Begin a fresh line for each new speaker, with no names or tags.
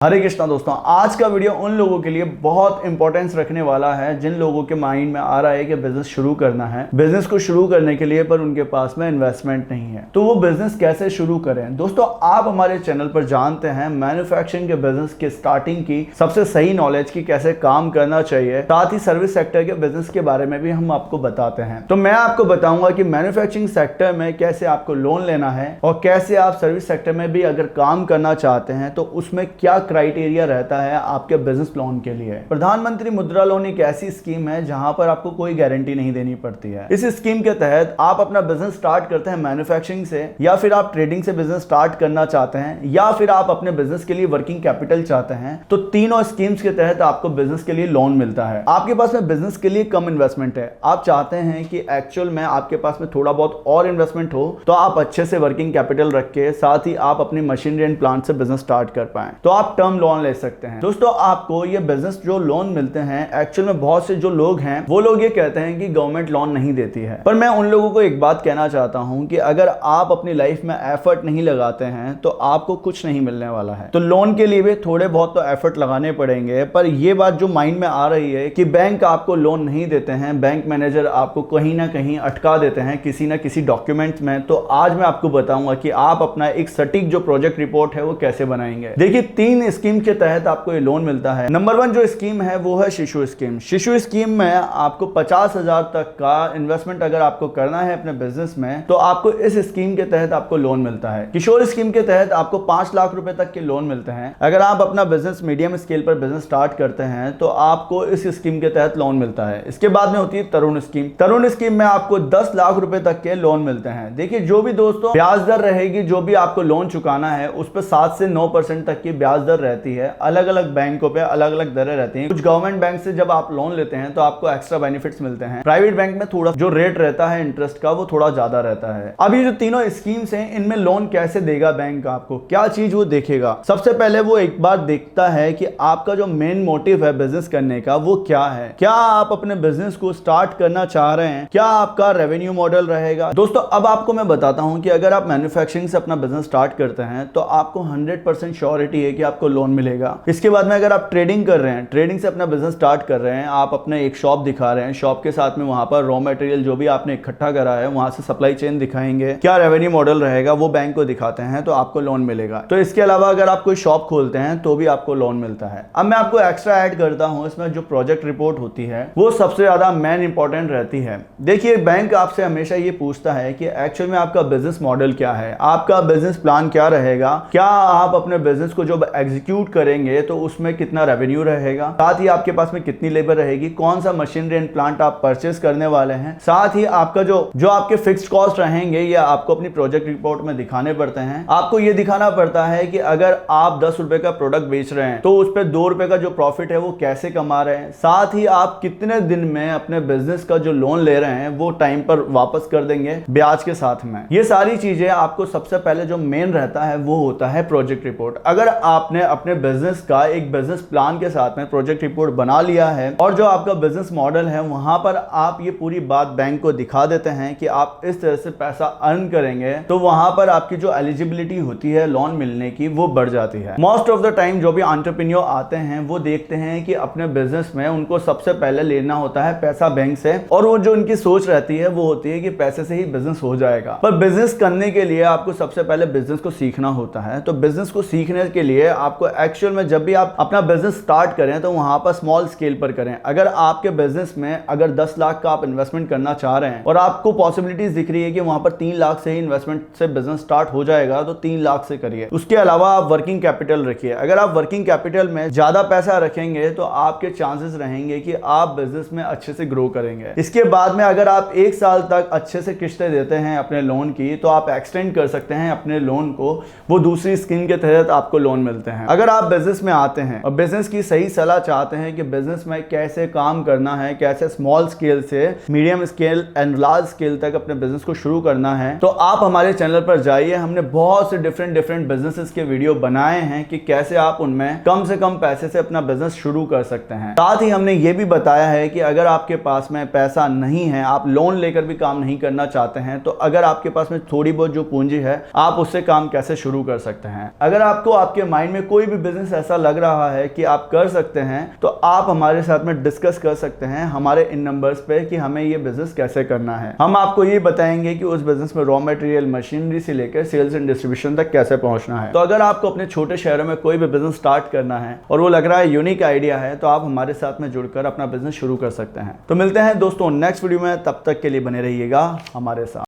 हरे कृष्णा दोस्तों, आज का वीडियो उन लोगों के लिए बहुत इंपॉर्टेंस रखने वाला है जिन लोगों के माइंड में आ रहा है कि बिजनेस शुरू करना है, बिजनेस को शुरू करने के लिए पर उनके पास में इन्वेस्टमेंट नहीं है, तो वो बिजनेस कैसे शुरू करें। दोस्तों, आप हमारे चैनल पर जानते हैं मैन्युफैक्चरिंग के बिजनेस के स्टार्टिंग की सबसे सही नॉलेज की कैसे काम करना चाहिए, साथ ही सर्विस सेक्टर के बिजनेस के बारे में भी हम आपको बताते हैं। तो मैं आपको बताऊंगा कि मैन्युफैक्चरिंग सेक्टर में कैसे आपको लोन लेना है और कैसे आप सर्विस सेक्टर में भी अगर काम करना चाहते हैं तो उसमें क्या क्राइटेरिया रहता है आपके बिजनेस लोन के लिए। प्रधानमंत्री मुद्रा लोन एक ऐसी स्कीम है जहां पर आपको कोई गारंटी नहीं देनी पड़ती है। इस स्कीम के तहत आप अपना बिजनेस स्टार्ट करते हैं मैन्युफैक्चरिंग से, या फिर आप ट्रेडिंग से बिजनेस स्टार्ट करना चाहते हैं, या फिर आप अपने बिजनेस के लिए वर्किंग कैपिटल चाहते हैं, तो तीनों स्कीम्स के तहत आपको बिजनेस के लिए लोन मिलता है। आपके पास में बिजनेस के लिए कम इन्वेस्टमेंट है, आप चाहते हैं कि एक्चुअल में आपके पास में थोड़ा बहुत और इन्वेस्टमेंट हो, तो आप अच्छे से वर्किंग कैपिटल रख के साथ ही आप अपनी मशीनरी एंड प्लांट से बिजनेस स्टार्ट कर पाए, तो आप टर्म लोन ले सकते हैं। दोस्तों, आपको ये बिजनेस जो लोन मिलते हैं, एक्चुअल में बहुत से जो लोग हैं वो लोग ये कहते हैं कि गवर्नमेंट लोन नहीं देती है, पर मैं उन लोगों को एक बात कहना चाहता हूं कि अगर आप अपनी लाइफ में एफर्ट नहीं लगाते हैं तो आपको कुछ नहीं मिलने वाला है। तो लोन के लिए भी थोड़े बहुत तो एफर्ट लगाने पड़ेंगे, पर यह बात जो माइंड में आ रही है कि बैंक आपको लोन नहीं देते हैं, बैंक मैनेजर आपको कहीं ना कहीं अटका देते हैं किसी ना किसी डॉक्यूमेंट में, तो आज मैं आपको बताऊंगा कि आप अपना एक सटीक जो प्रोजेक्ट रिपोर्ट है वो कैसे बनाएंगे। देखिए, 3 स्कीम के तहत आपको ये लोन मिलता है। नंबर 1 जो स्कीम है वो है शिशु स्कीम। शिशु स्कीम में आपको 50,000 तक का इन्वेस्टमेंट अगर आपको करना है अपने बिजनेस में, तो आपको इस स्कीम के तहत आपको लोन मिलता है। किशोर स्कीम के तहत आपको 5 लाख रुपए तक के लोन मिलते हैं। अगर आप अपना बिजनेस मीडियम स्केल पर बिजनेस स्टार्ट करते हैं तो आपको इस स्कीम के तहत लोन मिलता है। इसके बाद में होती है तरुण स्कीम। तरुण स्कीम में आपको 10 लाख रुपए तक के लोन मिलते हैं। देखिए, जो भी दोस्तों ब्याज दर रहेगी, जो भी आपको लोन चुकाना है उस पर 7 से 9% तक की ब्याज दर रहती है। अलग अलग बैंकों पे अलग अलग दरें रहती हैं। कुछ गवर्नमेंट बैंक से जब आप लोन लेते हैं तो आपको एक्स्ट्रा बेनिफिट्स मिलते हैं। प्राइवेट बैंक में थोड़ा जो रेट रहता है इंटरेस्ट का वो थोड़ा ज्यादा रहता है। अब ये जो तीनों स्कीम्स हैं, इनमें लोन कैसे देगा बैंक आपको, क्या चीज वो देखेगा। सबसे पहले वो एक बार देखता है कि आपका जो मेन मोटिव है बिजनेस करने का वो क्या है। क्या आप अपने बिजनेस को स्टार्ट करना चाह रहे हैं, क्या आपका रेवेन्यू मॉडल रहेगा। दोस्तों, अब आपको मैं बताता हूं कि अगर आप मैन्युफैक्चरिंग से अपना बिजनेस स्टार्ट करते हैं तो आपको 100% श्योरिटी है कि आपको लोन मिलेगा। इसके बाद में अगर आप ट्रेडिंग कर रहे हैं, ट्रेडिंग से अपना बिजनेस स्टार्ट कर रहे हैं, आप अपने एक शॉप दिखा रहे हैं, शॉप के साथ में वहां पर रॉ मटेरियल जो भी आपने इकट्ठा करा है वहां से सप्लाई चेन दिखाएंगे, क्या रेवेन्यू मॉडल रहेगा वो बैंक को दिखाते हैं, तो आपको लोन मिलेगा। तो इसके अलावा अगर आप कोई शॉप खोलते हैं तो भी आपको लोन मिलता है। अब मैं आपको एक्स्ट्रा ऐड करता हूं, इसमें जो प्रोजेक्ट रिपोर्ट होती है वो सबसे ज्यादा मेन इंपॉर्टेंट रहती है। देखिए, बैंक आपसे हमेशा ये पूछता है कि एक्चुअल में आपका बिजनेस मॉडल क्या है, आपका बिजनेस प्लान क्या रहेगा, क्या आप अपने बिजनेस को जब एग्जीक्यूट करेंगे तो उसमें कितना रेवेन्यू रहेगा, साथ ही आपके पास में कितनी लेबर रहेगी, कौन सा मशीनरी एंड प्लांट आप परचेस करने वाले हैं, साथ ही आपका जो आपके फिक्स्ड कॉस्ट रहेंगे ये आपको अपनी प्रोजेक्ट रिपोर्ट में दिखाने पड़ते हैं। आपको ये दिखाना पड़ता है कि अगर आप 10 रुपए का प्रोडक्ट बेच रहे हैं तो उस पर 2 रुपए का जो प्रॉफिट है वो कैसे कमा रहे हैं, साथ ही आप कितने दिन में अपने बिजनेस का जो लोन ले रहे हैं वो टाइम पर वापस कर देंगे ब्याज के साथ में। ये सारी चीजें आपको सबसे पहले जो मेन रहता है वो होता है प्रोजेक्ट रिपोर्ट। अगर आपने अपने बिजनेस का एक बिजनेस प्लान के साथ में प्रोजेक्ट रिपोर्ट बना लिया है और जो आपका बिजनेस मॉडल है वहां पर आप ये पूरी बात बैंक को दिखा देते हैं कि आप इस तरह से पैसा अर्न करेंगे, तो वहां पर आपकी जो एलिजिबिलिटी होती है लोन मिलने की वो बढ़ जाती है। मोस्ट ऑफ द टाइम जो भी एंटरप्रेन्योर आते हैं वो देखते हैं कि अपने बिजनेस में उनको सबसे पहले लेना होता है पैसा बैंक से, और वो जो उनकी सोच रहती है वो होती है कि पैसे से ही बिजनेस हो जाएगा। पर बिजनेस करने के लिए आपको सबसे पहले बिजनेस को सीखना होता है। तो बिजनेस को सीखने के लिए आपको एक्चुअल में जब भी आप अपना बिजनेस स्टार्ट करें तो वहां पर स्मॉल स्केल पर करें। अगर आपके बिजनेस में अगर 10 लाख का आप इन्वेस्टमेंट करना चाह रहे हैं और आपको पॉसिबिलिटीज दिख रही है कि वहां पर 3 लाख से ही इन्वेस्टमेंट से बिजनेस स्टार्ट हो जाएगा, तो 3 लाख से करिए। उसके अलावा आप वर्किंग कैपिटल रखिए। अगर आप वर्किंग कैपिटल में ज्यादा पैसा रखेंगे तो आपके चांसेस रहेंगे कि आप बिजनेस में अच्छे से ग्रो करेंगे। इसके बाद में अगर आप 1 साल तक अच्छे से किस्तें देते हैं अपने लोन की, तो आप एक्सटेंड कर सकते हैं अपने लोन को, वो दूसरी स्कीम के तहत आपको लोन मिलते हैं। अगर आप बिजनेस में आते हैं और बिजनेस की सही सलाह चाहते हैं कि बिजनेस में कैसे काम करना है, कैसे स्मॉल स्केल से medium scale and large scale तक अपने बिजनेस को शुरू करना है, तो आप हमारे चैनल पर जाइए। हमने बहुत से डिफरेंट बिजनेसेस के वीडियो बनाए हैं कि कैसे आप उनमें कम से कम पैसे से अपना बिजनेस शुरू कर सकते हैं। साथ ही हमने ये भी बताया है कि अगर आपके पास में पैसा नहीं है, आप लोन लेकर भी काम नहीं करना चाहते हैं, तो अगर आपके पास में थोड़ी बहुत जो पूंजी है आप उससे काम कैसे शुरू कर सकते हैं। अगर आपको आपके माइंड में कोई भी बिजनेस ऐसा लग रहा है कि आप कर सकते हैं तो आप हमारे साथ में डिस्कस कर सकते हैं हमारे इन नंबर्स पे कि हमें ये बिजनेस कैसे करना है। हम आपको ये बताएंगे कि उस बिजनेस में रॉ मटेरियल, मशीनरी से लेकर सेल्स एंड डिस्ट्रीब्यूशन तक कैसे पहुंचना है। तो अगर आपको अपने छोटे शहरों में कोई भी बिजनेस स्टार्ट करना है और वो लग रहा है यूनिक आइडिया है, तो आप हमारे साथ में जुड़कर अपना बिजनेस शुरू कर सकते हैं। तो मिलते हैं दोस्तों नेक्स्ट वीडियो में, तब तक के लिए बने रहिएगा हमारे साथ।